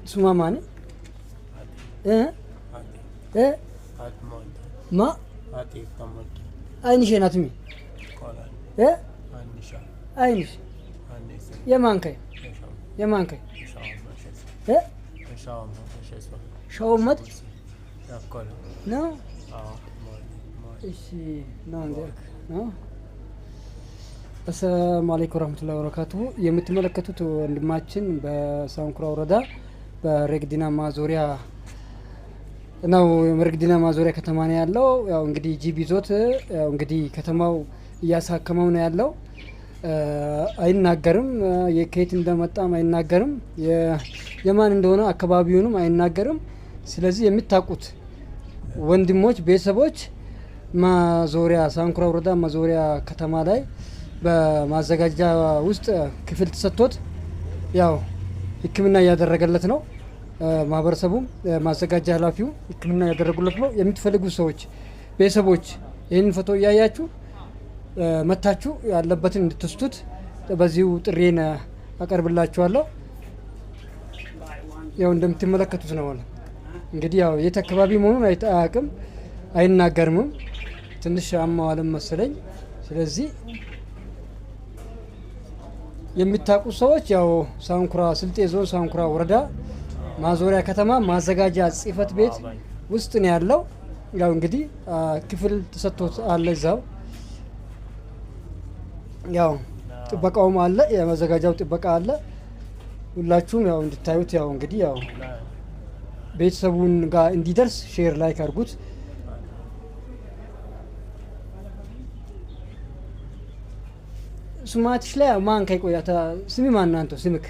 ስሟ ማን? ማ አይንሽ ናት ሚ አይንሽ የማንከይ የማንከይ ሸውመት ነው። እሺ ነው ነው። አሰላሙ አለይኩም ወራህመቱላሂ ወበረካቱሁ። የምትመለከቱት ወንድማችን በሳንኩራ ወረዳ በሬግዲና ማዞሪያ ነው። የሬግዲና ማዞሪያ ከተማ ነው ያለው። ያው እንግዲህ ጂቢ ዞት ያው እንግዲህ ከተማው እያሳከመው ነው ያለው። አይናገርም፣ ከየት እንደመጣም አይናገርም፣ የማን እንደሆነ አካባቢውንም አይናገርም። ስለዚህ የምታውቁት ወንድሞች፣ ቤተሰቦች ማዞሪያ ሳንኩራ ወረዳ ማዞሪያ ከተማ ላይ በማዘጋጃ ውስጥ ክፍል ተሰጥቶት ያው ሕክምና እያደረገለት ነው። ማህበረሰቡም ማዘጋጃ ኃላፊው ሕክምና እያደረጉለት ነው። የምትፈልጉ ሰዎች ቤተሰቦች ይህንን ፎቶ እያያችሁ መታችሁ ያለበትን እንድትወስዱት በዚሁ ጥሬን አቀርብላችኋለሁ። ያው እንደምትመለከቱት ነው። እንግዲህ ያው የት አካባቢ መሆኑን አያውቅም፣ አይናገርምም። ትንሽ አማዋልም መሰለኝ። ስለዚህ የሚታቁ ሰዎች ያው ሳንኩራ ስልጤ ዞን ሳንኩራ ወረዳ ማዞሪያ ከተማ ማዘጋጃ ጽህፈት ቤት ውስጥ ነው ያለው። ያው እንግዲህ ክፍል ተሰጥቶት አለ እዛው። ያው ጥበቃውም አለ፣ የማዘጋጃው ጥበቃ አለ። ሁላችሁም ያው እንድታዩት ያው እንግዲህ ያው ቤተሰቡን ጋር እንዲደርስ ሼር ላይክ አድርጉት። ስማትሽ ላይ ማን ከይቆያታ ስሚ ማን አንተ ስምክ